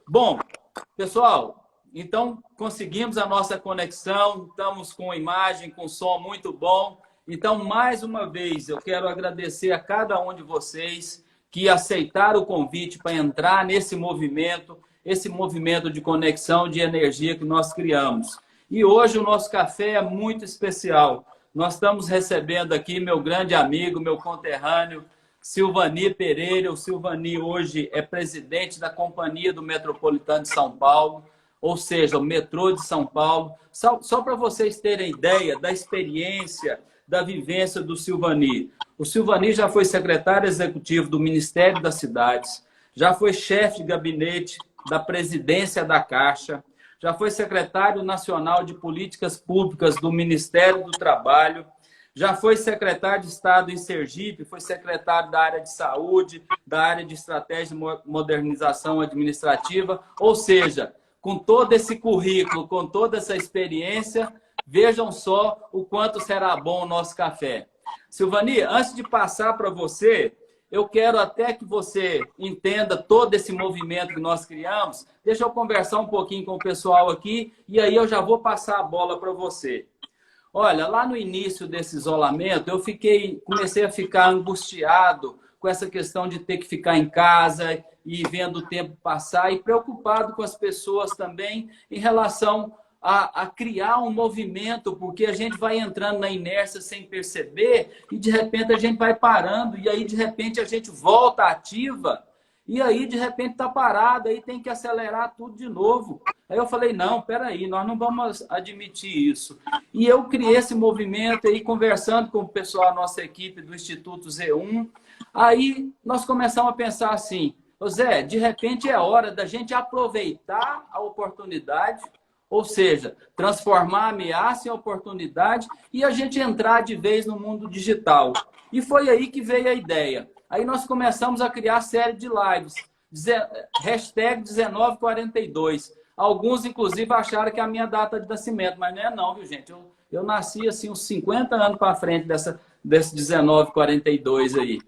Bom, pessoal, então conseguimos a nossa conexão, estamos com imagem, com som muito bom. Então, mais uma vez, eu quero agradecer a cada um de vocês que aceitaram o convite para entrar nesse movimento, esse movimento de conexão de energia que nós criamos. E hoje o nosso café é muito especial. Nós estamos recebendo aqui meu grande amigo, meu conterrâneo, Silvani Pereira. O Silvani hoje é presidente da Companhia do Metropolitano de São Paulo, ou seja, o metrô de São Paulo. Só para vocês terem ideia da experiência, da vivência do Silvani. O Silvani já foi secretário executivo do Ministério das Cidades, já foi chefe de gabinete da presidência da Caixa, já foi secretário nacional de políticas públicas do Ministério do Trabalho, já foi secretário de Estado em Sergipe, foi secretário da área de saúde, da área de estratégia e modernização administrativa. Ou seja, com todo esse currículo, com toda essa experiência, vejam só o quanto será bom o nosso café. Silvani, antes de passar para você, eu quero até que você entenda todo esse movimento que nós criamos. Deixa eu conversar um pouquinho com o pessoal aqui e aí eu já vou passar a bola para você. Olha, lá no início desse isolamento, eu comecei a ficar angustiado com essa questão de ter que ficar em casa e vendo o tempo passar e preocupado com as pessoas também em relação a criar um movimento, porque a gente vai entrando na inércia sem perceber e de repente a gente vai parando e aí de repente a gente volta ativa e aí de repente está parado, aí tem que acelerar tudo de novo. Aí eu falei, não, peraí, nós não vamos admitir isso. E eu criei esse movimento aí, conversando com o pessoal da nossa equipe do Instituto Z1. Aí nós começamos a pensar assim, Zé, de repente é hora da gente aproveitar a oportunidade, ou seja, transformar a ameaça em oportunidade e a gente entrar de vez no mundo digital. E foi aí que veio a ideia. Aí nós começamos a criar série de lives, hashtag 1942. Alguns, inclusive, acharam que é a minha data de nascimento, mas não é não, viu, gente? Eu nasci assim uns 50 anos para frente desse 1942 aí.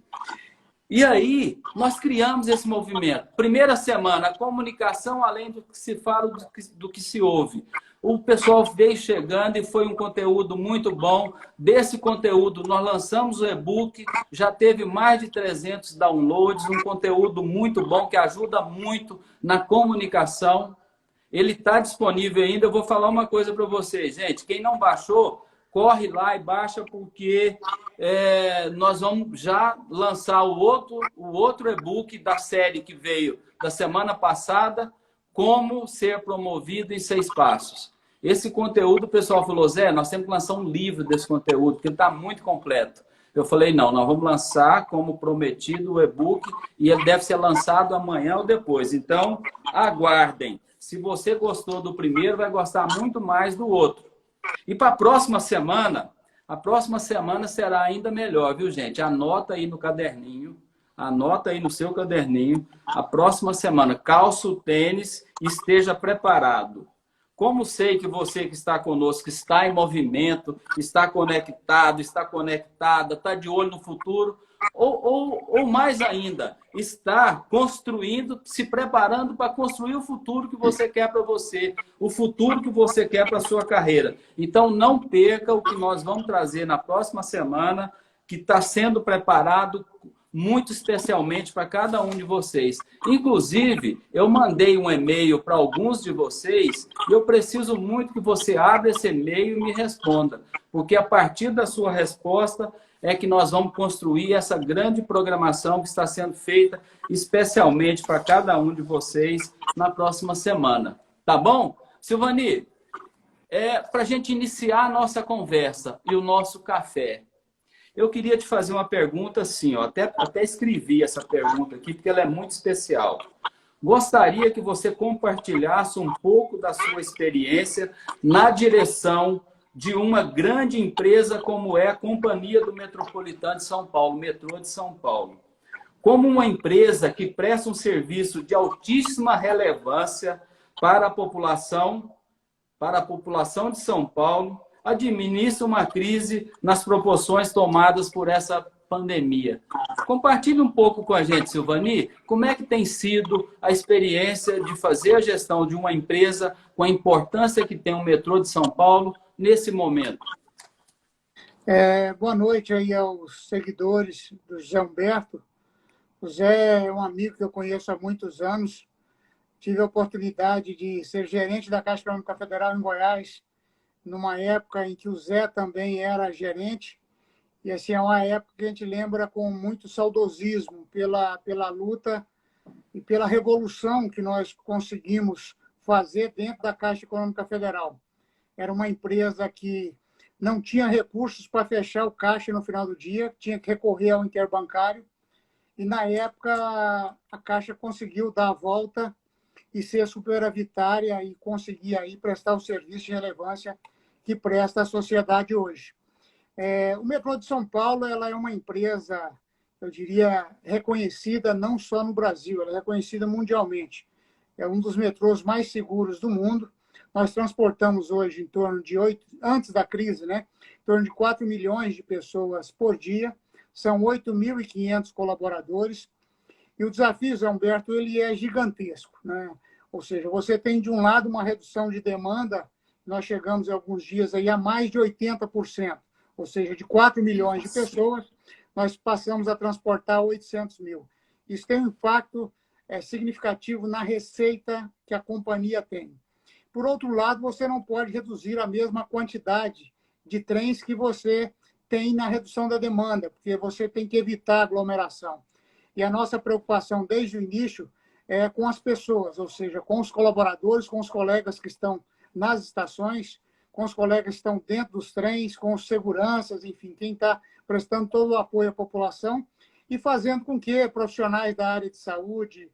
E aí, nós criamos esse movimento. Primeira semana, a comunicação além do que se fala, do que se ouve. O pessoal veio chegando e foi um conteúdo muito bom. Desse conteúdo, nós lançamos o e-book, já teve mais de 300 downloads, um conteúdo muito bom que ajuda muito na comunicação. Ele está disponível ainda. Eu vou falar uma coisa para vocês, gente. Quem não baixou, corre lá e baixa, porque nós vamos já lançar o outro e-book da série que veio da semana passada, Como Ser Promovido em 6 Passos. Esse conteúdo, o pessoal falou, Zé, nós temos que lançar um livro desse conteúdo, porque ele está muito completo. Eu falei, não, nós vamos lançar, como prometido, o e-book, e ele deve ser lançado amanhã ou depois. Então, aguardem. Se você gostou do primeiro, vai gostar muito mais do outro. E para a próxima semana será ainda melhor, viu, gente? Anota aí no caderninho, anota aí no seu caderninho. A próxima semana, calça o tênis e esteja preparado. Como sei que você que está conosco está em movimento, está conectado, está conectada, está de olho no futuro, ou mais ainda, está construindo, se preparando para construir o futuro que você quer para você, o futuro que você quer para a sua carreira. Então, não perca o que nós vamos trazer na próxima semana, que está sendo preparado muito especialmente para cada um de vocês. Inclusive, eu mandei um e-mail para alguns de vocês e eu preciso muito que você abra esse e-mail e me responda, porque a partir da sua resposta é que nós vamos construir essa grande programação que está sendo feita especialmente para cada um de vocês na próxima semana. Tá bom? Silvani, para a gente iniciar a nossa conversa e o nosso café, eu queria te fazer uma pergunta assim, ó, até escrevi essa pergunta aqui, porque ela é muito especial. Gostaria que você compartilhasse um pouco da sua experiência na direção de uma grande empresa como é a Companhia do Metropolitano de São Paulo, Metrô de São Paulo. Como uma empresa que presta um serviço de altíssima relevância para a população de São Paulo, administra uma crise nas proporções tomadas por essa pandemia. Compartilhe um pouco com a gente, Silvani, como é que tem sido a experiência de fazer a gestão de uma empresa com a importância que tem o metrô de São Paulo nesse momento. Boa noite aí aos seguidores do José Humberto. O Zé é um amigo que eu conheço há muitos anos. Tive a oportunidade de ser gerente da Caixa Econômica Federal em Goiás, numa época em que o Zé também era gerente. E assim, é uma época que a gente lembra com muito saudosismo pela luta e pela revolução que nós conseguimos fazer dentro da Caixa Econômica Federal. Era uma empresa que não tinha recursos para fechar o caixa no final do dia, tinha que recorrer ao interbancário. E, na época, a Caixa conseguiu dar a volta e ser superavitária e conseguir aí prestar o serviço de relevância que presta à sociedade hoje. O metrô de São Paulo ela é uma empresa, eu diria, reconhecida não só no Brasil, ela é reconhecida mundialmente. É um dos metrôs mais seguros do mundo. Nós transportamos hoje em torno de antes da crise, né? Em torno de 4 milhões de pessoas por dia. São 8.500 colaboradores. E o desafio, Zé Humberto, ele é gigantesco, né? Ou seja, você tem, de um lado, uma redução de demanda. Nós chegamos, em alguns dias, aí a mais de 80%. Ou seja, de 4 milhões de pessoas, nós passamos a transportar 800 mil. Isso tem um impacto significativo na receita que a companhia tem. Por outro lado, você não pode reduzir a mesma quantidade de trens que você tem na redução da demanda, porque você tem que evitar aglomeração. E a nossa preocupação desde o início é com as pessoas, ou seja, com os colaboradores, com os colegas que estão nas estações, com os colegas que estão dentro dos trens, com os seguranças, enfim, quem está prestando todo o apoio à população e fazendo com que profissionais da área de saúde,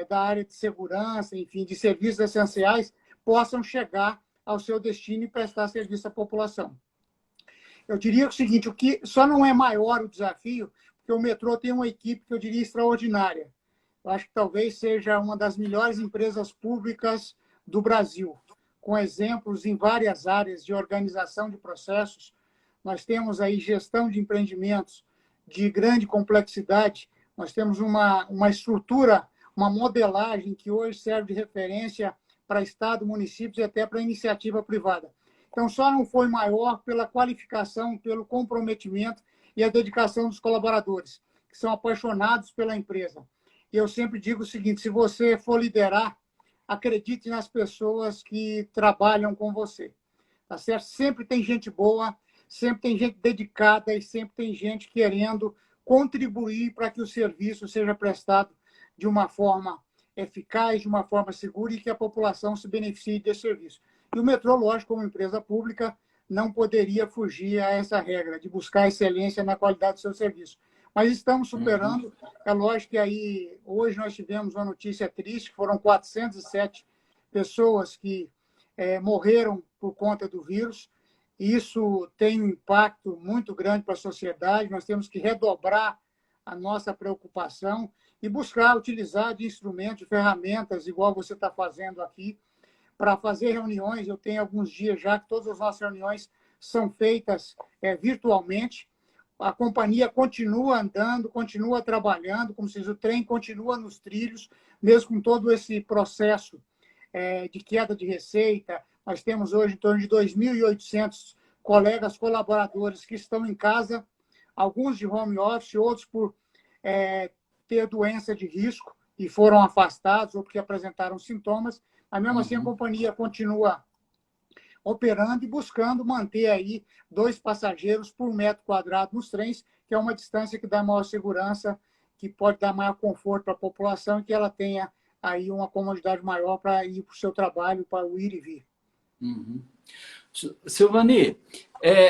da área de segurança, enfim, de serviços essenciais, possam chegar ao seu destino e prestar serviço à população. Eu diria o seguinte, o que só não é maior o desafio, porque o metrô tem uma equipe que eu diria extraordinária. Eu acho que talvez seja uma das melhores empresas públicas do Brasil, com exemplos em várias áreas de organização de processos. Nós temos aí gestão de empreendimentos de grande complexidade, nós temos uma estrutura, uma modelagem que hoje serve de referência para Estado, municípios e até para iniciativa privada. Então, só não foi maior pela qualificação, pelo comprometimento e a dedicação dos colaboradores, que são apaixonados pela empresa. E eu sempre digo o seguinte, se você for liderar, acredite nas pessoas que trabalham com você. Tá certo? Sempre tem gente boa, sempre tem gente dedicada e sempre tem gente querendo contribuir para que o serviço seja prestado de uma forma eficaz, de uma forma segura e que a população se beneficie desse serviço. E o metrô, lógico, como empresa pública, não poderia fugir a essa regra de buscar excelência na qualidade do seu serviço. Mas estamos superando. É lógico que aí, hoje nós tivemos uma notícia triste, foram 407 pessoas que morreram por conta do vírus. Isso tem um impacto muito grande para a sociedade. Nós temos que redobrar a nossa preocupação e buscar utilizar de instrumentos, de ferramentas, igual você está fazendo aqui, para fazer reuniões. Eu tenho alguns dias já que todas as nossas reuniões são feitas virtualmente. A companhia continua andando, continua trabalhando, como se diz, o trem continua nos trilhos, mesmo com todo esse processo de queda de receita. Nós temos hoje em torno de 2.800 colegas colaboradores que estão em casa, alguns de home office, outros por ter doença de risco e foram afastados ou porque apresentaram sintomas. Mas, mesmo assim, a companhia continua operando e buscando manter aí 2 passageiros por metro quadrado nos trens, que é uma distância que dá maior segurança, que pode dar maior conforto para a população e que ela tenha aí uma comodidade maior para ir para o seu trabalho, para o ir e vir. Silvani,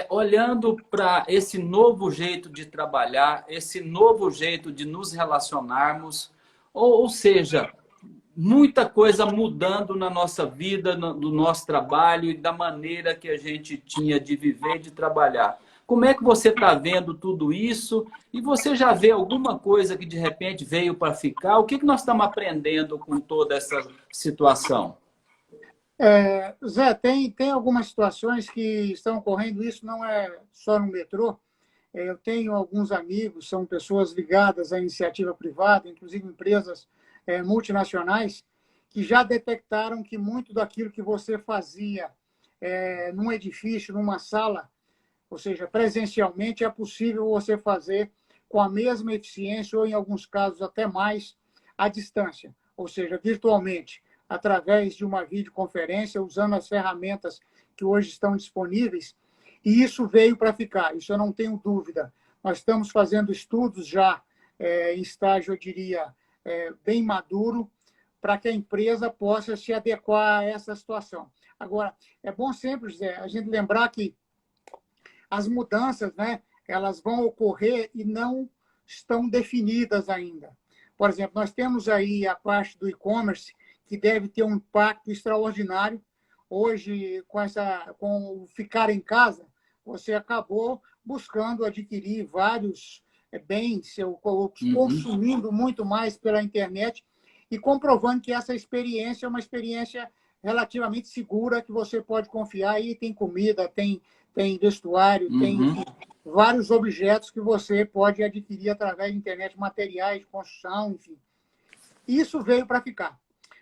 olhando para esse novo jeito de trabalhar, esse novo jeito de nos relacionarmos, ou seja, muita coisa mudando na nossa vida, no nosso trabalho e da maneira que a gente tinha de viver e de trabalhar. Como é que você está vendo tudo isso? E você já vê alguma coisa que de repente veio para ficar? O que nós estamos aprendendo com toda essa situação? Zé, tem algumas situações que estão ocorrendo, isso não é só no metrô. Eu tenho alguns amigos, são pessoas ligadas à iniciativa privada, inclusive empresas multinacionais, que já detectaram que muito daquilo que você fazia num edifício, numa sala, ou seja, presencialmente, é possível você fazer com a mesma eficiência, ou em alguns casos até mais, à distância, ou seja, virtualmente, através de uma videoconferência, usando as ferramentas que hoje estão disponíveis, e isso veio para ficar, isso eu não tenho dúvida. Nós estamos fazendo estudos já em estágio, eu diria, bem maduro, para que a empresa possa se adequar a essa situação. Agora, é bom sempre, Zé, a gente lembrar que as mudanças, né, elas vão ocorrer e não estão definidas ainda. Por exemplo, nós temos aí a parte do e-commerce, que deve ter um impacto extraordinário. Hoje, com o ficar em casa, você acabou buscando adquirir vários bens, consumindo muito mais pela internet e comprovando que essa experiência é uma experiência relativamente segura, que você pode confiar. Aí tem comida, tem vestuário, tem enfim, vários objetos que você pode adquirir através da internet, materiais de construção, enfim. Isso veio para ficar.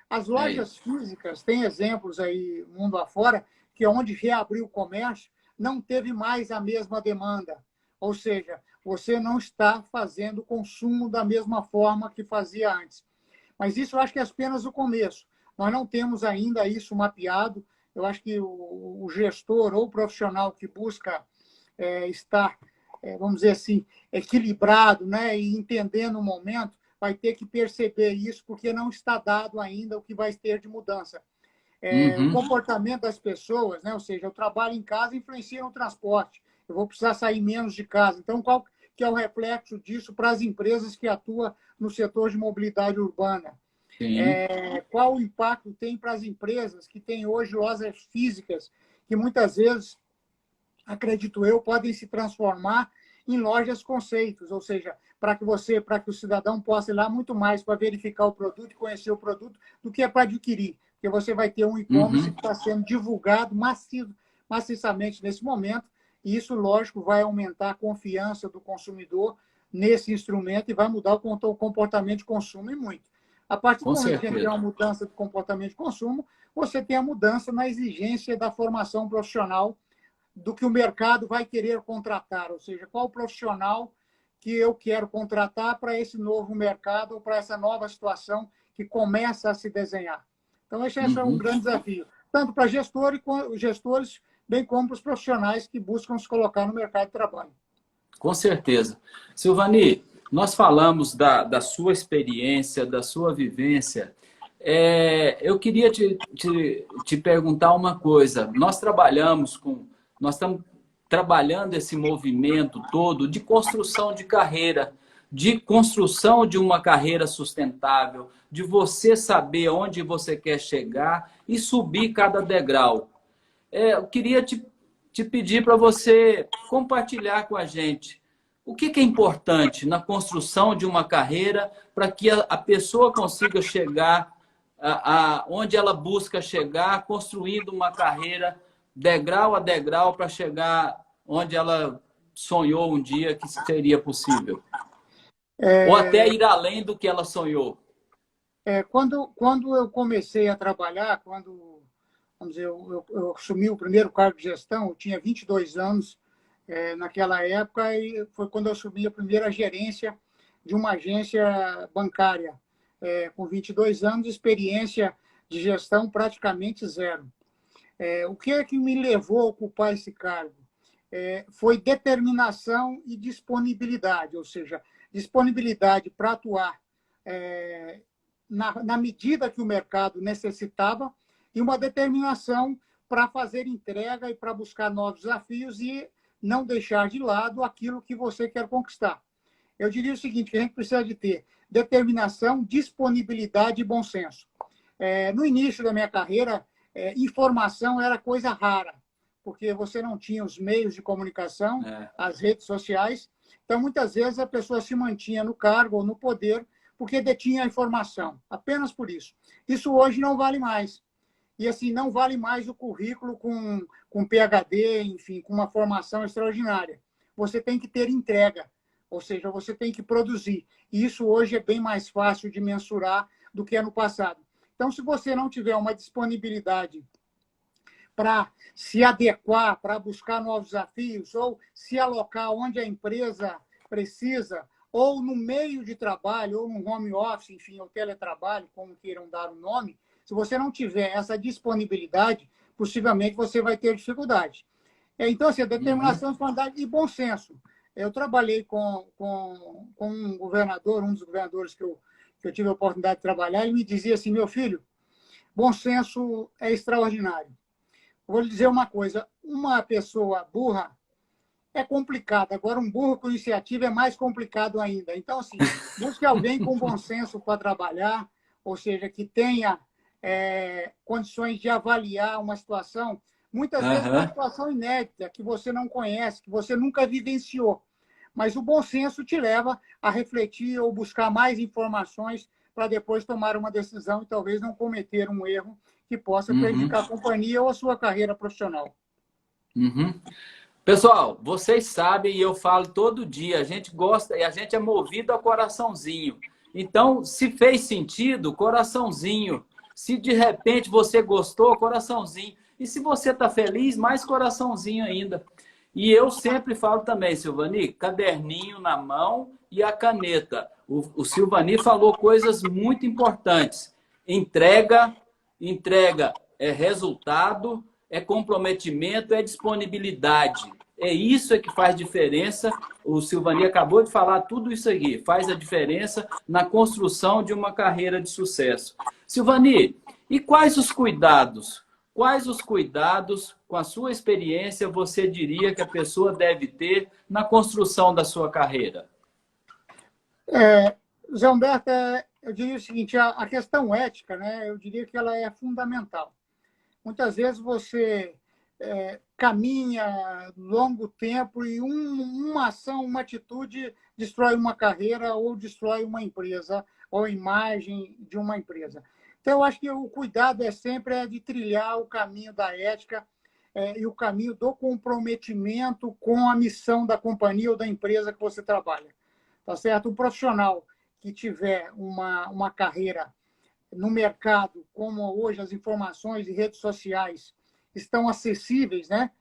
As lojas físicas, tem exemplos aí, mundo afora, que onde reabriu o comércio, não teve mais a mesma demanda. Ou seja, você não está fazendo consumo da mesma forma que fazia antes. Mas isso eu acho que é apenas o começo. Nós não temos ainda isso mapeado. Eu acho que o gestor ou o profissional que busca estar, vamos dizer assim, equilibrado, né, e entendendo o momento, vai ter que perceber isso, porque não está dado ainda o que vai ter de mudança. O comportamento das pessoas, né, ou seja, o trabalho em casa influencia no transporte. Eu vou precisar sair menos de casa. Então, qual que é o reflexo disso para as empresas que atuam no setor de mobilidade urbana? Qual o impacto tem para as empresas que têm hoje lojas físicas, que muitas vezes, acredito eu, podem se transformar em lojas conceitos, ou seja, para que o cidadão possa ir lá muito mais para verificar o produto e conhecer o produto do que é para adquirir, porque você vai ter um e-commerce que está sendo divulgado maciçamente nesse momento, e isso, lógico, vai aumentar a confiança do consumidor nesse instrumento e vai mudar o comportamento de consumo e muito. A partir do momento que tem uma mudança de comportamento de consumo, você tem a mudança na exigência da formação profissional do que o mercado vai querer contratar, ou seja, qual o profissional que eu quero contratar para esse novo mercado ou para essa nova situação que começa a se desenhar. Então, esse é um grande desafio, tanto para gestores, bem como para os profissionais que buscam se colocar no mercado de trabalho. Com certeza. Silvani, nós falamos da sua experiência, da sua vivência. Eu queria te perguntar uma coisa. Nós estamos trabalhando esse movimento todo de construção de carreira, de construção de uma carreira sustentável, de você saber onde você quer chegar e subir cada degrau. Eu queria te pedir para você compartilhar com a gente o que é importante na construção de uma carreira para que a pessoa consiga chegar onde ela busca chegar, construindo uma carreira degrau a degrau para chegar onde ela sonhou um dia que seria possível. Ou até ir além do que ela sonhou. Quando eu comecei a trabalhar, vamos dizer, eu assumi o primeiro cargo de gestão, eu tinha 22 anos naquela época, e foi quando eu assumi a primeira gerência de uma agência bancária, com 22 anos, experiência de gestão praticamente zero. O que é que me levou a ocupar esse cargo? Foi determinação e disponibilidade, ou seja, disponibilidade para atuar na medida que o mercado necessitava e uma determinação para fazer entrega e para buscar novos desafios e não deixar de lado aquilo que você quer conquistar. Eu diria o seguinte, que a gente precisa de ter determinação, disponibilidade e bom senso. No início da minha carreira, informação era coisa rara, porque você não tinha os meios de comunicação, as redes sociais. Então, muitas vezes, a pessoa se mantinha no cargo ou no poder porque detinha a informação, apenas por isso. Isso hoje não vale mais. E, assim, não vale mais o currículo com PhD, enfim, com uma formação extraordinária. você tem que ter entrega, ou seja, você tem que produzir. E isso hoje é bem mais fácil de mensurar do que no passado. Então, se você não tiver uma disponibilidade para se adequar, para buscar novos desafios, ou se alocar onde a empresa precisa, ou no meio de trabalho, ou no home office, enfim, ou teletrabalho, como queiram dar o nome, se você não tiver essa disponibilidade, possivelmente você vai ter dificuldade. Então, assim, a determinação, disponibilidade e bom senso. Eu trabalhei com um governador, um dos governadores que eu tive a oportunidade de trabalhar, ele me dizia assim, meu filho, bom senso é extraordinário. Vou lhe dizer uma coisa, uma pessoa burra é complicado, agora um burro com iniciativa é mais complicado ainda. Então, assim, busque alguém com bom senso para trabalhar, ou seja, que tenha condições de avaliar uma situação, muitas vezes uma situação inédita, que você não conhece, que você nunca vivenciou. Mas o bom senso te leva a refletir ou buscar mais informações para depois tomar uma decisão e talvez não cometer um erro que possa prejudicar a companhia ou a sua carreira profissional. Pessoal, vocês sabem, e eu falo todo dia, a gente gosta e a gente é movido a coraçãozinho. Então, se fez sentido, coraçãozinho. Se de repente você gostou, coraçãozinho. E se você está feliz, mais coraçãozinho ainda. E eu sempre falo também, Silvani, caderninho na mão e a caneta. O Silvani falou coisas muito importantes. Entrega é resultado, é comprometimento, é disponibilidade. É isso que faz diferença. O Silvani acabou de falar tudo isso aqui. Faz a diferença na construção de uma carreira de sucesso. Silvani, e quais os cuidados? Quais os cuidados, com a sua experiência, você diria que a pessoa deve ter na construção da sua carreira? Zé Humberto, eu diria o seguinte, a questão ética, né, eu diria que ela é fundamental. Muitas vezes você caminha longo tempo e uma ação, uma atitude destrói uma carreira ou destrói uma empresa ou a imagem de uma empresa. Então, eu acho que o cuidado sempre de trilhar o caminho da ética e o caminho do comprometimento com a missão da companhia ou da empresa que você trabalha. Tá certo? Um profissional que tiver uma carreira no mercado, como hoje as informações e redes sociais estão acessíveis, né?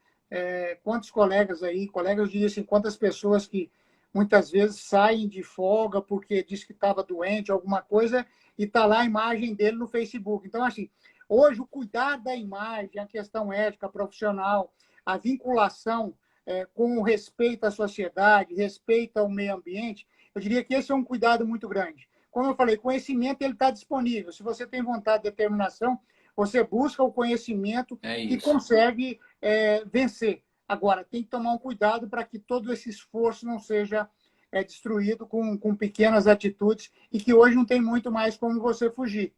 Quantos colegas aí, colegas dizem assim, quantas pessoas que muitas vezes saem de folga porque diz que estava doente, alguma coisa, e está lá a imagem dele no Facebook. Então, assim, hoje o cuidar da imagem, a questão ética, profissional, a vinculação com o respeito à sociedade, respeito ao meio ambiente, eu diria que esse é um cuidado muito grande. Como eu falei, conhecimento ele está disponível. Se você tem vontade de determinação, você busca o conhecimento e consegue vencer. Agora, tem que tomar um cuidado para que todo esse esforço não seja destruído com pequenas atitudes e que hoje não tem muito mais como você fugir.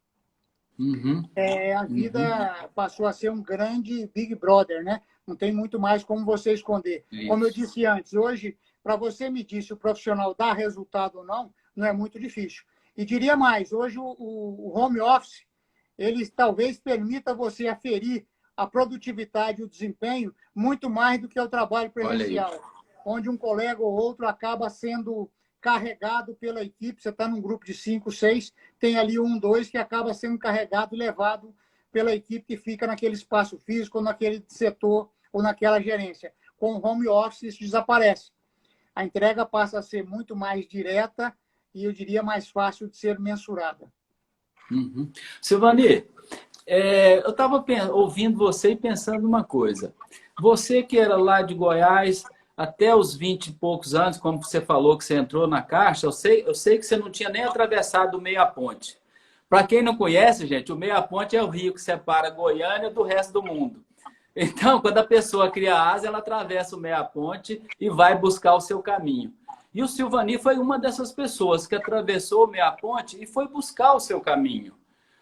A vida passou a ser um grande Big Brother, né? Não tem muito mais como você esconder. Como eu disse antes, hoje, para você medir se o profissional dá resultado ou não, não é muito difícil. E diria mais, hoje o home office, ele talvez permita você aferir a produtividade e o desempenho muito mais do que o trabalho presencial, onde um colega ou outro acaba sendo carregado pela equipe. Você está num grupo de 5, 6, tem ali 1, 2 que acaba sendo carregado e levado pela equipe que fica naquele espaço físico, ou naquele setor, ou naquela gerência. Com o home office, isso desaparece. A entrega passa a ser muito mais direta e, eu diria, mais fácil de ser mensurada. Silvani, eu estava ouvindo você e pensando uma coisa. Você que era lá de Goiás até os 20 e poucos anos, como você falou que você entrou na Caixa, eu sei que você não tinha nem atravessado o Meia Ponte. Para quem não conhece, gente, o Meia Ponte é o rio que separa Goiânia do resto do mundo. Então, quando a pessoa cria asa, ela atravessa o Meia Ponte e vai buscar o seu caminho. E o Silvani foi uma dessas pessoas que atravessou o Meia Ponte e foi buscar o seu caminho.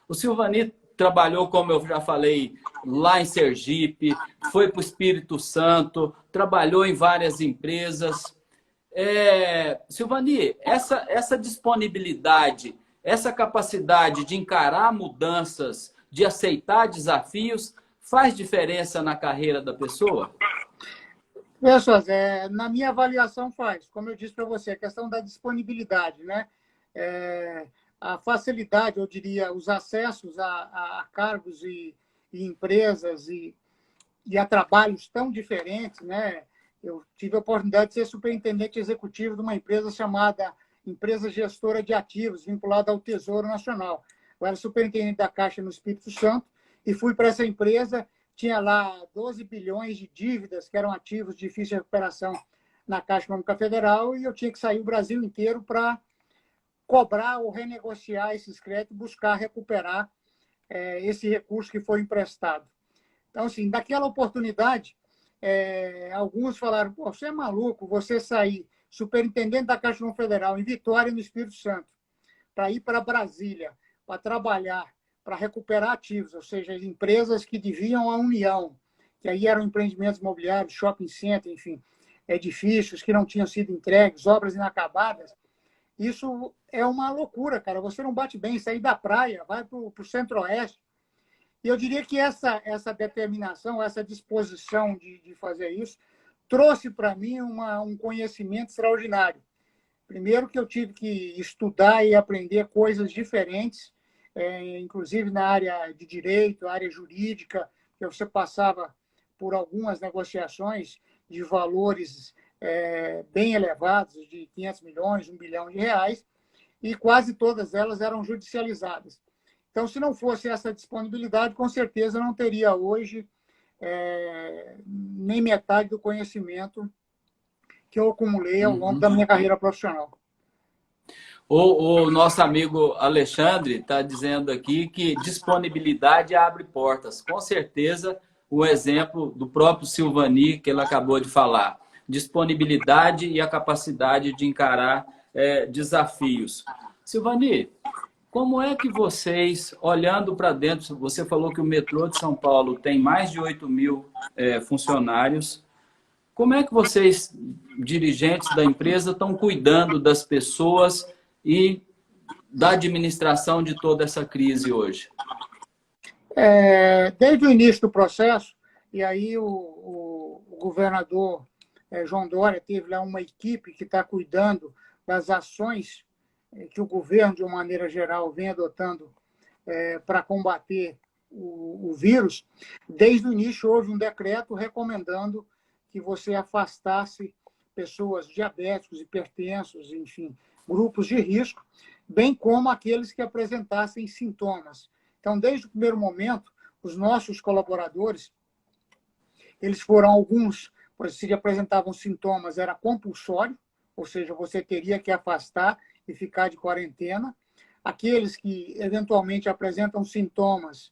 O Silvani trabalhou, como eu já falei, lá em Sergipe, foi para o Espírito Santo, trabalhou em várias empresas. Silvani, essa disponibilidade, essa capacidade de encarar mudanças, de aceitar desafios, faz diferença na carreira da pessoa? Veja só, Zé, na minha avaliação faz, como eu disse para você, a questão da disponibilidade, né? É, a facilidade, eu diria, os acessos a cargos e empresas e a trabalhos tão diferentes, né? Eu tive a oportunidade de ser superintendente executivo de uma empresa chamada Empresa Gestora de Ativos, vinculada ao Tesouro Nacional. Eu era superintendente da Caixa no Espírito Santo e fui para essa empresa, tinha lá 12 bilhões de dívidas, que eram ativos de difícil recuperação na Caixa Econômica Federal, e eu tinha que sair o Brasil inteiro para cobrar ou renegociar esses créditos, buscar recuperar esse recurso que foi emprestado. Então, assim, daquela oportunidade, alguns falaram, pô, você é maluco, você sair superintendente da Caixa Econômica Federal em Vitória, no Espírito Santo, para ir para Brasília, para trabalhar, para recuperar ativos, ou seja, empresas que deviam à União, que aí eram empreendimentos imobiliários, shopping center, enfim, edifícios que não tinham sido entregues, obras inacabadas. Isso é uma loucura, cara. Você não bate bem, sair da praia, vai para o centro-oeste. E eu diria que essa determinação, essa disposição de fazer isso, trouxe para mim um conhecimento extraordinário. Primeiro que eu tive que estudar e aprender coisas diferentes, inclusive na área de direito, área jurídica, que você passava por algumas negociações de valores bem elevados, de 500 milhões, 1 bilhão de reais, e quase todas elas eram judicializadas. Então, se não fosse essa disponibilidade, com certeza não teria hoje nem metade do conhecimento que eu acumulei ao longo da minha carreira profissional. O nosso amigo Alexandre está dizendo aqui que disponibilidade abre portas. Com certeza, o exemplo do próprio Silvani, que ele acabou de falar. Disponibilidade e a capacidade de encarar desafios. Silvani, como é que vocês, olhando para dentro, você falou que o metrô de São Paulo tem mais de 8 mil funcionários. Como é que vocês, dirigentes da empresa, estão cuidando das pessoas e da administração de toda essa crise hoje? Desde o início do processo, e aí o governador João Dória teve lá uma equipe que está cuidando das ações que o governo, de uma maneira geral, vem adotando para combater o vírus. Desde o início, houve um decreto recomendando que você afastasse pessoas diabéticos, hipertensos, enfim, grupos de risco, bem como aqueles que apresentassem sintomas. Então, desde o primeiro momento, os nossos colaboradores, eles foram alguns, se apresentavam sintomas, era compulsório, ou seja, você teria que afastar e ficar de quarentena. Aqueles que eventualmente apresentam sintomas,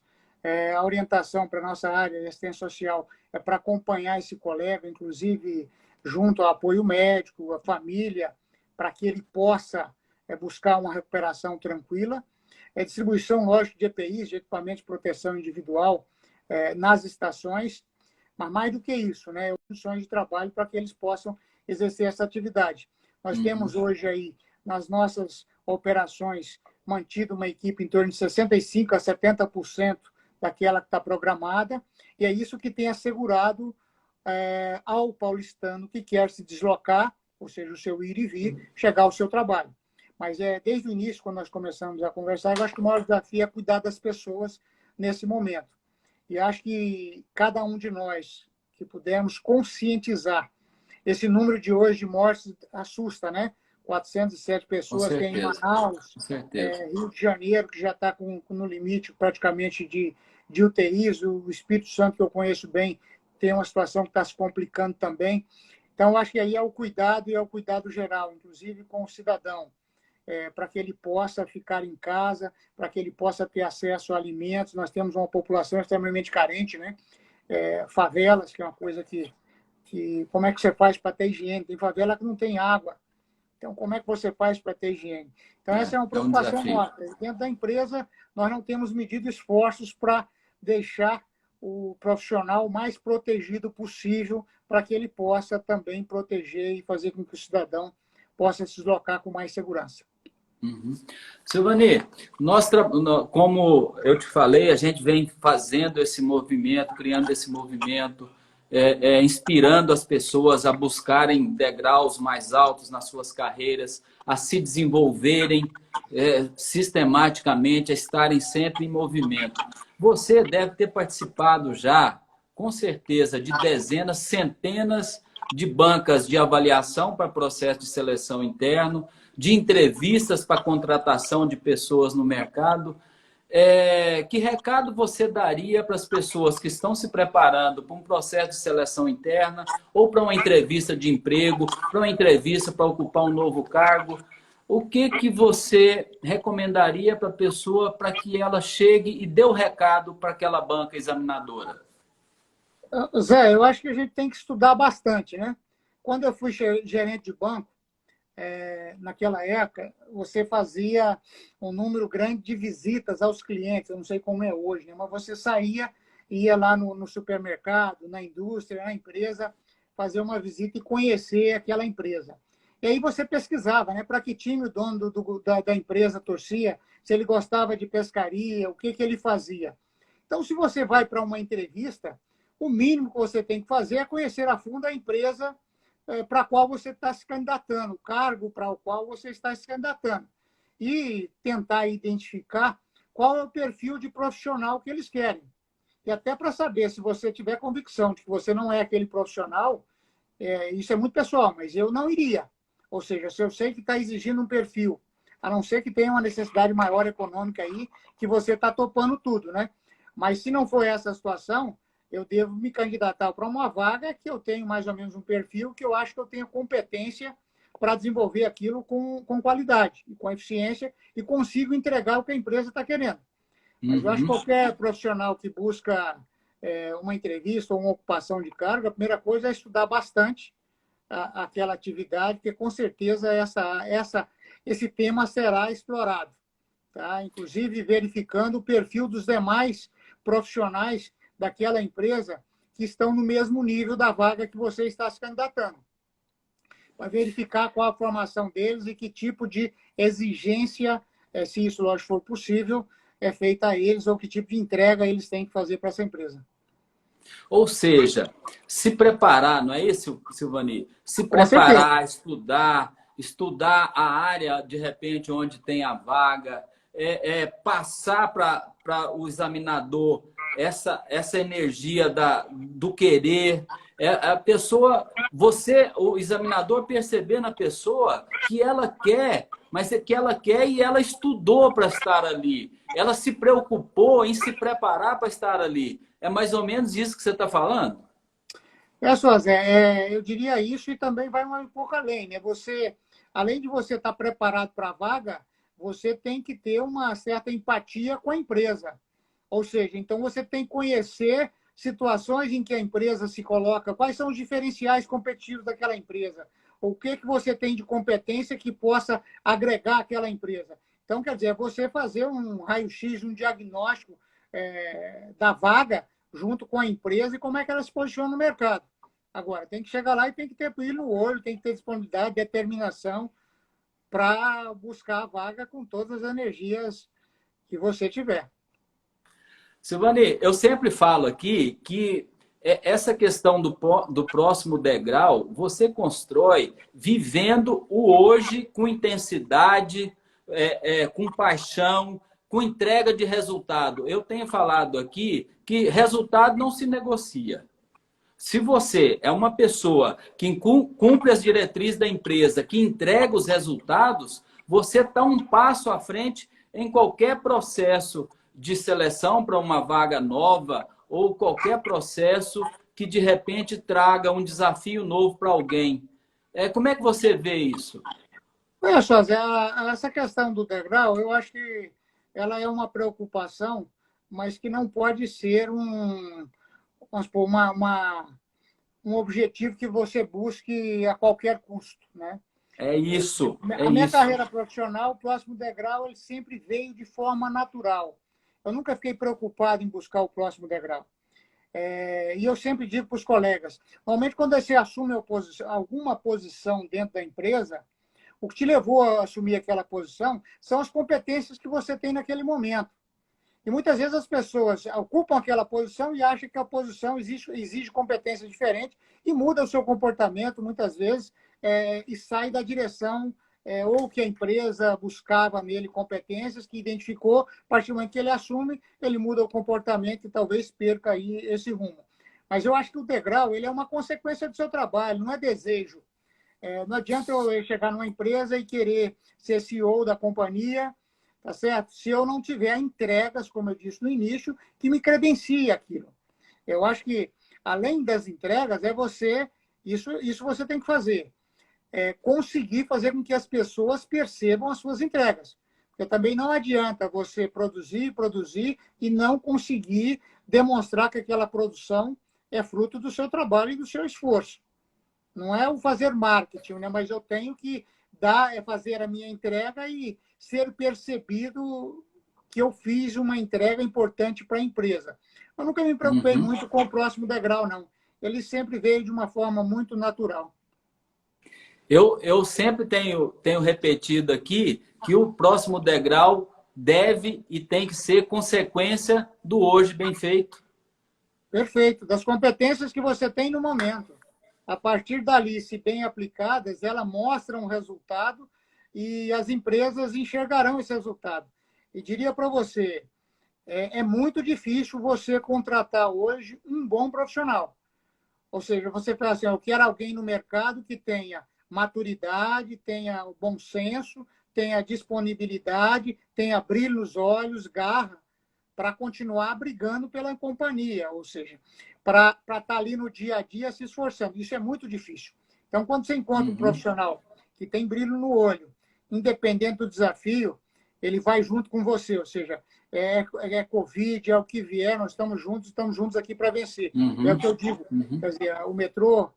a orientação para a nossa área de assistência social é para acompanhar esse colega, inclusive junto ao apoio médico, a família, para que ele possa buscar uma recuperação tranquila. Distribuição, lógico, de EPIs, de equipamentos de proteção individual, nas estações, mas mais do que isso, né, condições de trabalho para que eles possam exercer essa atividade. Nós temos hoje aí, nas nossas operações, mantido uma equipe em torno de 65% a 70% daquela que está programada, e é isso que tem assegurado ao paulistano que quer se deslocar, ou seja, o seu ir e vir, chegar ao seu trabalho. Mas desde o início, quando nós começamos a conversar, eu acho que o maior desafio é cuidar das pessoas nesse momento. E acho que cada um de nós que pudermos conscientizar, esse número de hoje de mortes assusta, né? 407 pessoas tem em Manaus, Rio de Janeiro, que já está no limite praticamente de UTIs, o Espírito Santo, que eu conheço bem, tem uma situação que está se complicando também. Então, acho que aí é o cuidado e é o cuidado geral, inclusive com o cidadão, para que ele possa ficar em casa, para que ele possa ter acesso a alimentos. Nós temos uma população extremamente carente, né? Favelas, que é uma coisa que como é que você faz para ter higiene? Tem favela que não tem água. Então, como é que você faz para ter higiene? Então, essa é uma preocupação nossa. Dentro da empresa, nós não temos medido esforços para deixar o profissional mais protegido possível para que ele possa também proteger e fazer com que o cidadão possa se deslocar com mais segurança. Silvani, como eu te falei, a gente vem fazendo esse movimento, criando esse movimento inspirando as pessoas a buscarem degraus mais altos nas suas carreiras, a se desenvolverem sistematicamente, a estarem sempre em movimento. Você deve ter participado já, com certeza, de dezenas, centenas de bancas de avaliação para processo de seleção interno, de entrevistas para contratação de pessoas no mercado. Que recado você daria para as pessoas que estão se preparando para um processo de seleção interna ou para uma entrevista de emprego, para uma entrevista para ocupar um novo cargo? O que você recomendaria para a pessoa para que ela chegue e dê o recado para aquela banca examinadora? Zé, eu acho que a gente tem que estudar bastante, né? Quando eu fui gerente de banco, naquela época, você fazia um número grande de visitas aos clientes, eu não sei como é hoje, né? Mas você saía, ia lá no supermercado, na indústria, na empresa, fazer uma visita e conhecer aquela empresa. E aí você pesquisava, né? Para que time o dono da empresa torcia, se ele gostava de pescaria, o que ele fazia. Então, se você vai para uma entrevista, o mínimo que você tem que fazer é conhecer a fundo a empresa para a qual você está se candidatando, o cargo para o qual você está se candidatando. E tentar identificar qual é o perfil de profissional que eles querem. E até para saber, se você tiver convicção de que você não é aquele profissional, isso é muito pessoal, mas eu não iria. Ou seja, se eu sei que está exigindo um perfil, a não ser que tenha uma necessidade maior econômica aí, que você está topando tudo, né? Mas se não for essa a situação, eu devo me candidatar para uma vaga que eu tenho mais ou menos um perfil que eu acho que eu tenho competência para desenvolver aquilo com qualidade, e com eficiência, e consigo entregar o que a empresa está querendo. Mas eu acho que qualquer profissional que busca uma entrevista ou uma ocupação de cargo, a primeira coisa é estudar bastante aquela atividade, porque com certeza esse tema será explorado. Tá? Inclusive verificando o perfil dos demais profissionais daquela empresa que estão no mesmo nível da vaga que você está se candidatando. Para verificar qual a formação deles e que tipo de exigência, se isso, lógico, for possível, é feita a eles ou que tipo de entrega eles têm que fazer para essa empresa. Ou seja, se preparar, não é isso, Silvani? Se Com certeza. preparar, estudar a área, de repente, onde tem a vaga, passar para o examinador essa energia do querer. A pessoa, o examinador perceber na pessoa que ela quer, mas que ela quer e ela estudou para estar ali. Ela se preocupou em se preparar para estar ali. É mais ou menos isso que você está falando? Só, Zé, eu diria isso e também vai um pouco além, né? Além de você estar preparado para a vaga, você tem que ter uma certa empatia com a empresa. Ou seja, então você tem que conhecer situações em que a empresa se coloca, quais são os diferenciais competitivos daquela empresa, o que você tem de competência que possa agregar àquela empresa. Então, quer dizer, você fazer um raio-x, um diagnóstico da vaga junto com a empresa e como é que ela se posiciona no mercado. Agora, tem que chegar lá e tem que ter brilho no olho, tem que ter disponibilidade, determinação para buscar a vaga com todas as energias que você tiver. Silvani, eu sempre falo aqui que essa questão do próximo degrau, você constrói vivendo o hoje com intensidade, com paixão, com entrega de resultado. Eu tenho falado aqui que resultado não se negocia. Se você é uma pessoa que cumpre as diretrizes da empresa, que entrega os resultados, você está um passo à frente em qualquer processo de seleção para uma vaga nova ou qualquer processo que de repente traga um desafio novo para alguém. Como é que você vê isso? Olha só, Zé, essa questão do degrau, eu acho que ela é uma preocupação, mas que não pode ser vamos supor, um objetivo que você busque a qualquer custo, né? É isso, é A minha isso. carreira profissional, o próximo degrau, ele sempre veio de forma natural. Eu nunca fiquei preocupado em buscar o próximo degrau. E eu sempre digo para os colegas, normalmente quando você assume alguma posição dentro da empresa, o que te levou a assumir aquela posição são as competências que você tem naquele momento. E muitas vezes as pessoas ocupam aquela posição e acham que a posição exige competência diferente e muda o seu comportamento, muitas vezes, e sai da direção ou que a empresa buscava nele competências que identificou, a partir do momento que ele assume, ele muda o comportamento e talvez perca aí esse rumo. Mas eu acho que o degrau ele é uma consequência do seu trabalho, não é desejo. Não adianta eu chegar numa empresa e querer ser CEO da companhia, tá certo? Se eu não tiver entregas, como eu disse no início, que me credencie aquilo. Eu acho que, além das entregas, isso você tem que fazer. Conseguir fazer com que as pessoas percebam as suas entregas. Porque também não adianta você produzir e não conseguir demonstrar que aquela produção é fruto do seu trabalho e do seu esforço. Não é o fazer marketing, né? Mas eu tenho que fazer a minha entrega e ser percebido que eu fiz uma entrega importante para a empresa. Eu nunca me preocupei muito com o próximo degrau, não. Ele sempre veio de uma forma muito natural. Eu sempre tenho repetido aqui que o próximo degrau deve e tem que ser consequência do hoje bem feito. Perfeito. Das competências que você tem no momento. A partir dali, se bem aplicadas, ela mostra um resultado e as empresas enxergarão esse resultado. E diria para você, é muito difícil você contratar hoje um bom profissional. Ou seja, você fala assim, eu quero alguém no mercado que tenha maturidade, tenha o bom senso, tenha disponibilidade, tenha brilho nos olhos, garra, para continuar brigando pela companhia, ou seja, para estar ali no dia a dia se esforçando. Isso é muito difícil. Então, quando você encontra um profissional que tem brilho no olho, independente do desafio, ele vai junto com você, ou seja, Covid, é o que vier, nós estamos juntos aqui para vencer. É o que eu digo. Quer dizer, o metrô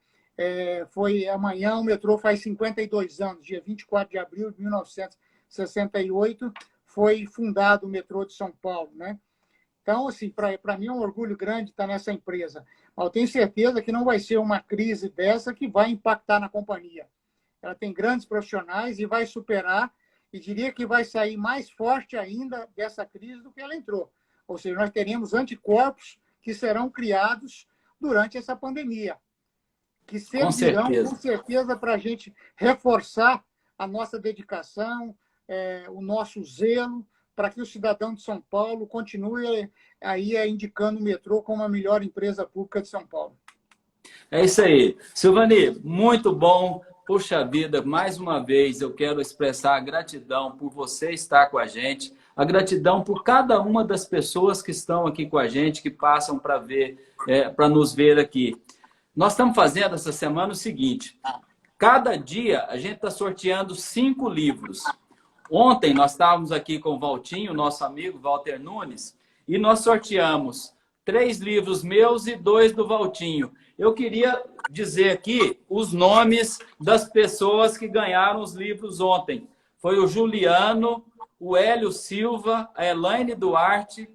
amanhã, o metrô faz 52 anos, dia 24 de abril de 1968, foi fundado o metrô de São Paulo, né? Então, assim, para mim é um orgulho grande estar nessa empresa. Mas eu tenho certeza que não vai ser uma crise dessa que vai impactar na companhia. Ela tem grandes profissionais e vai superar, e diria que vai sair mais forte ainda dessa crise do que ela entrou. Ou seja, nós teremos anticorpos que serão criados durante essa pandemia, que servirão, com certeza, para a gente reforçar a nossa dedicação, o nosso zelo, para que o cidadão de São Paulo continue aí indicando o metrô como a melhor empresa pública de São Paulo. É isso aí. Silvani, muito bom. Puxa vida, mais uma vez eu quero expressar a gratidão por você estar com a gente, a gratidão por cada uma das pessoas que estão aqui com a gente, que passam para nos ver aqui. Nós estamos fazendo essa semana o seguinte, cada dia a gente está sorteando 5 livros. Ontem nós estávamos aqui com o Valtinho, nosso amigo Walter Nunes, e nós sorteamos 3 livros meus e 2 do Valtinho. Eu queria dizer aqui os nomes das pessoas que ganharam os livros ontem. Foi o Juliano, o Hélio Silva, a Elaine Duarte,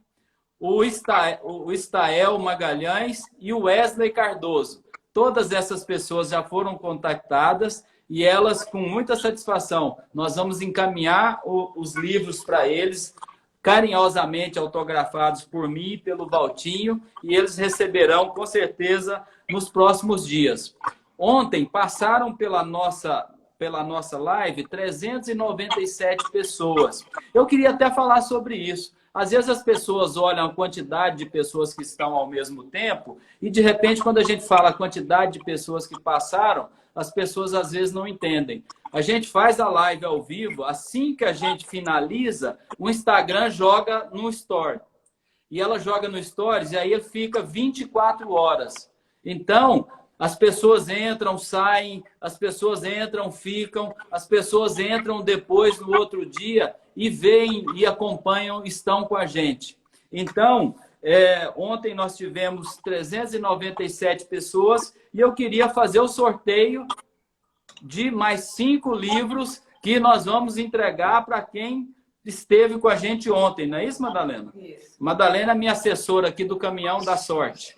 o Estael Magalhães e o Wesley Cardoso. Todas essas pessoas já foram contactadas e elas, com muita satisfação, nós vamos encaminhar os livros para eles, carinhosamente autografados por mim e pelo Valtinho, e eles receberão, com certeza, nos próximos dias. Ontem passaram pela nossa live 397 pessoas. Eu queria até falar sobre isso. Às vezes as pessoas olham a quantidade de pessoas que estão ao mesmo tempo e, de repente, quando a gente fala a quantidade de pessoas que passaram, as pessoas às vezes não entendem. A gente faz a live ao vivo, assim que a gente finaliza, o Instagram joga no Story. E ela joga no Stories e aí ele fica 24 horas. Então, as pessoas entram, saem, as pessoas entram, ficam, as pessoas entram depois no outro dia e veem e acompanham, estão com a gente. Então, ontem nós tivemos 397 pessoas e eu queria fazer o sorteio de mais 5 livros que nós vamos entregar para quem esteve com a gente ontem. Não é isso, Madalena? Isso. Madalena é minha assessora aqui do Caminhão da Sorte.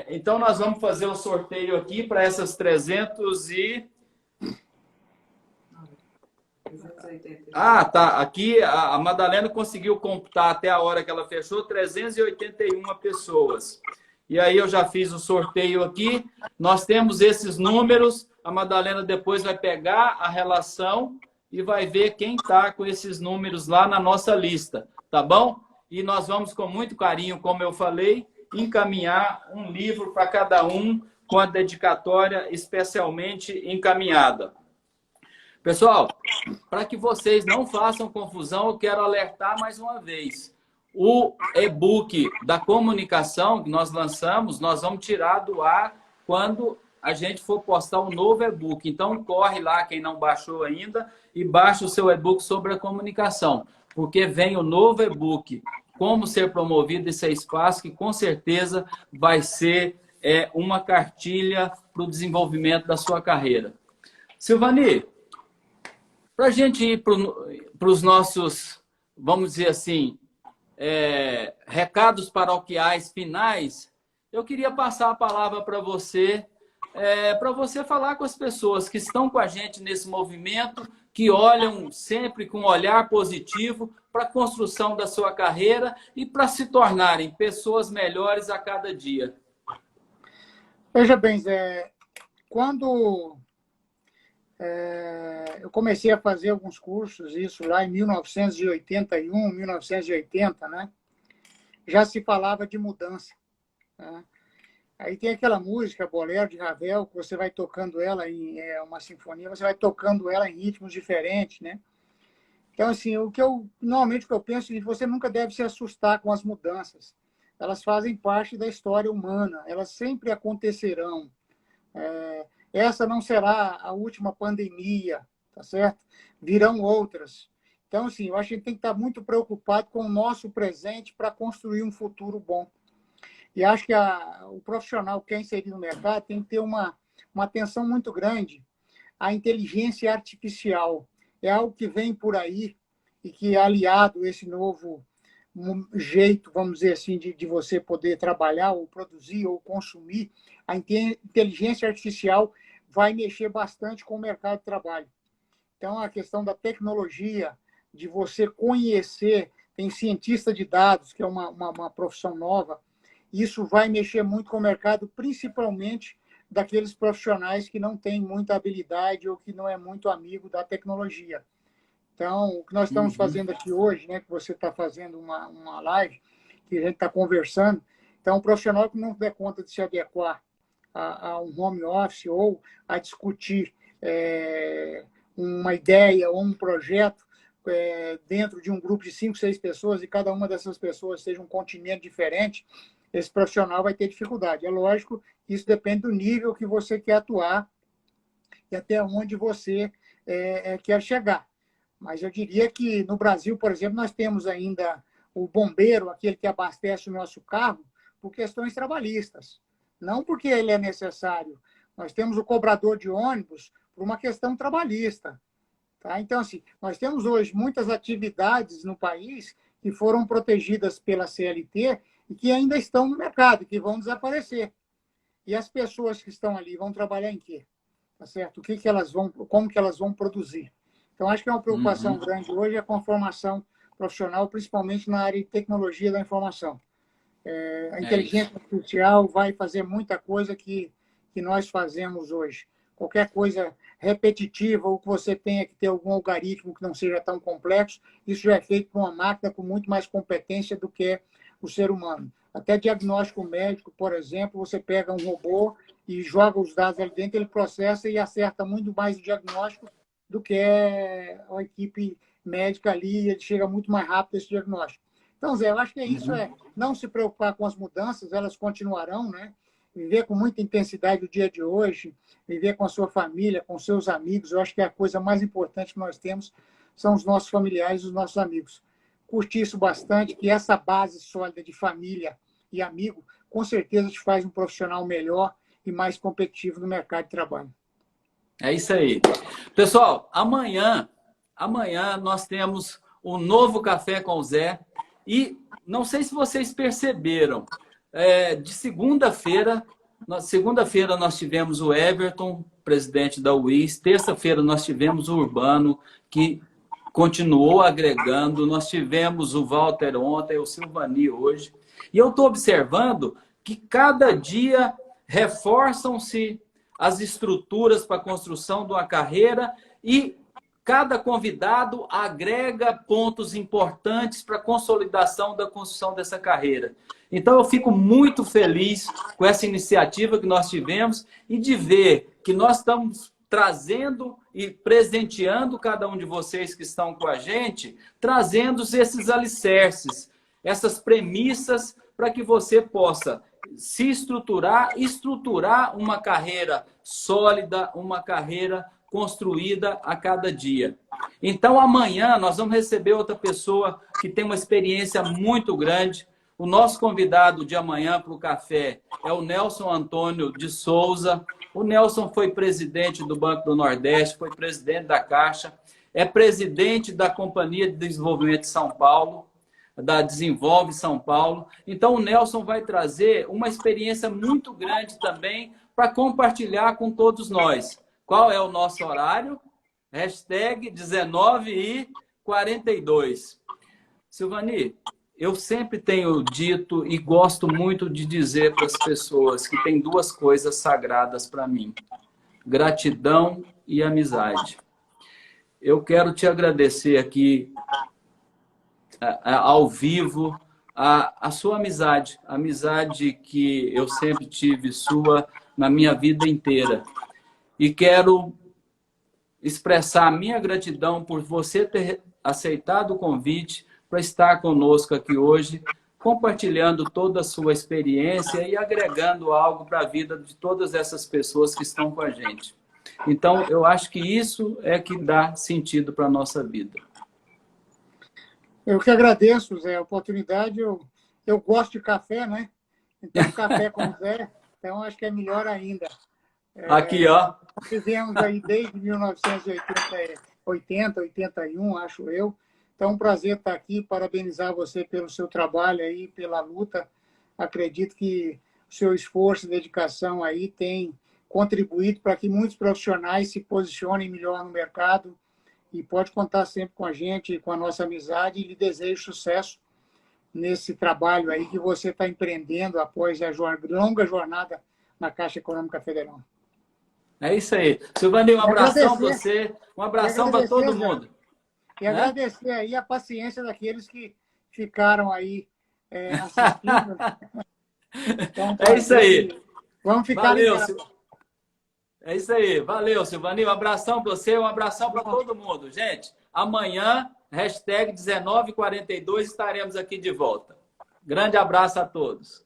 Então, nós vamos fazer o sorteio aqui para essas 300 e... Ah, tá. Aqui a Madalena conseguiu computar até a hora que ela fechou 381 pessoas. E aí eu já fiz o sorteio aqui. Nós temos esses números. A Madalena depois vai pegar a relação e vai ver quem está com esses números lá na nossa lista, tá bom? E nós vamos, com muito carinho, como eu falei, encaminhar um livro para cada um com a dedicatória especialmente encaminhada. Pessoal, para que vocês não façam confusão, eu quero alertar mais uma vez. O e-book da comunicação que nós lançamos, nós vamos tirar do ar quando a gente for postar um novo e-book. Então, corre lá, quem não baixou ainda, e baixa o seu e-book sobre a comunicação. Porque vem o novo e-book, Como Ser Promovido e Ser Espaço, que com certeza vai ser uma cartilha para o desenvolvimento da sua carreira. Silvani, para a gente ir para os nossos, vamos dizer assim, recados paroquiais finais, eu queria passar a palavra para você falar com as pessoas que estão com a gente nesse movimento, que olham sempre com um olhar positivo para a construção da sua carreira e para se tornarem pessoas melhores a cada dia. Veja bem, Zé, quando eu comecei a fazer alguns cursos, isso lá em 1981, 1980, né? Já se falava de mudança. Né? Aí tem aquela música, Bolero, de Ravel, que você vai tocando ela em uma sinfonia, você vai tocando ela em ritmos diferentes, né? Então, assim, normalmente o que eu penso é que você nunca deve se assustar com as mudanças. Elas fazem parte da história humana, elas sempre acontecerão. Essa não será a última pandemia, tá certo? Virão outras. Então, assim, eu acho que a gente tem que estar muito preocupado com o nosso presente para construir um futuro bom. E acho que o profissional que quer inserir no mercado tem que ter uma atenção muito grande à inteligência artificial. É algo que vem por aí e que, aliado a esse novo jeito, vamos dizer assim, de você poder trabalhar ou produzir ou consumir, a inteligência artificial vai mexer bastante com o mercado de trabalho. Então, a questão da tecnologia, de você conhecer, tem cientista de dados, que é uma profissão nova, isso vai mexer muito com o mercado, principalmente daqueles profissionais que não têm muita habilidade ou que não é muito amigo da tecnologia. Então, o que nós estamos fazendo aqui hoje, né, que você está fazendo uma live, que a gente está conversando, então, um profissional que não der conta de se adequar a um home office ou a discutir uma ideia ou um projeto dentro de um grupo de 5, 6 pessoas e cada uma dessas pessoas seja um continente diferente, esse profissional vai ter dificuldade. É lógico que isso depende do nível que você quer atuar e até onde você quer chegar. Mas eu diria que no Brasil, por exemplo, nós temos ainda o bombeiro, aquele que abastece o nosso carro, por questões trabalhistas. Não porque ele é necessário. Nós temos o cobrador de ônibus por uma questão trabalhista. Tá? Então, assim, nós temos hoje muitas atividades no país que foram protegidas pela CLT e que ainda estão no mercado, que vão desaparecer. E as pessoas que estão ali vão trabalhar em quê? Tá certo? Como que elas vão produzir? Então, acho que é uma preocupação grande hoje com a formação profissional, principalmente na área de tecnologia da informação. A inteligência artificial vai fazer muita coisa que nós fazemos hoje. Qualquer coisa repetitiva ou que você tenha que ter algum algoritmo que não seja tão complexo, isso já é feito por uma máquina com muito mais competência do que o ser humano. Até diagnóstico médico, por exemplo, você pega um robô e joga os dados ali dentro, ele processa e acerta muito mais o diagnóstico do que a equipe médica ali, ele chega muito mais rápido a esse diagnóstico. Então, Zé, eu acho que isso não se preocupar com as mudanças, elas continuarão, né? Viver com muita intensidade o dia de hoje, viver com a sua família, com seus amigos, eu acho que a coisa mais importante que nós temos são os nossos familiares, os nossos amigos. Curtir isso bastante, que essa base sólida de família e amigo, com certeza te faz um profissional melhor e mais competitivo no mercado de trabalho. É isso aí. Pessoal, amanhã nós temos um novo Café com o Zé. E não sei se vocês perceberam, de segunda-feira Segunda-feira nós tivemos o Everton, presidente da UIS. Terça-feira nós tivemos o Urbano, que continuou agregando. Nós tivemos o Walter ontem, o Silvani hoje. E eu estou observando que cada dia reforçam-se as estruturas para a construção de uma carreira e cada convidado agrega pontos importantes para a consolidação da construção dessa carreira. Então, eu fico muito feliz com essa iniciativa que nós tivemos e de ver que nós estamos trazendo e presenteando cada um de vocês que estão com a gente, trazendo esses alicerces, essas premissas para que você possa se estruturar uma carreira sólida, uma carreira construída a cada dia. Então, amanhã nós vamos receber outra pessoa que tem uma experiência muito grande. O nosso convidado de amanhã para o café é o Nelson Antônio de Souza. O Nelson foi presidente do Banco do Nordeste, foi presidente da Caixa, é presidente da Companhia de Desenvolvimento de São Paulo, da Desenvolve São Paulo. Então, o Nelson vai trazer uma experiência muito grande também para compartilhar com todos nós. Qual é o nosso horário? Hashtag 19h42. Silvani, eu sempre tenho dito e gosto muito de dizer para as pessoas que tem duas coisas sagradas para mim: gratidão e amizade. Eu quero te agradecer aqui ao vivo a sua amizade, a amizade que eu sempre tive sua na minha vida inteira. E quero expressar a minha gratidão por você ter aceitado o convite para estar conosco aqui hoje, compartilhando toda a sua experiência e agregando algo para a vida de todas essas pessoas que estão com a gente. Então, eu acho que isso é que dá sentido para a nossa vida. Eu que agradeço, Zé, a oportunidade. Eu gosto de café, né? Então, café com Zé, então acho que é melhor ainda. Aqui, ó. Vivemos aí desde 1980, 81, acho eu. Então, é um prazer estar aqui, parabenizar você pelo seu trabalho aí, pela luta. Acredito que o seu esforço e dedicação aí tem contribuído para que muitos profissionais se posicionem melhor no mercado, e pode contar sempre com a gente, com a nossa amizade, e lhe desejo sucesso nesse trabalho aí que você está empreendendo após a longa jornada na Caixa Econômica Federal. É isso aí. Silvani, um abração para você, um abração para todo mundo. E agradecer aí a paciência daqueles que ficaram aí assistindo. Então, é isso aí. Vamos ficar ligados. É isso aí. Valeu, Silvani. Um abração para você, um abração para todo mundo. Gente, amanhã, hashtag 19h42, estaremos aqui de volta. Grande abraço a todos.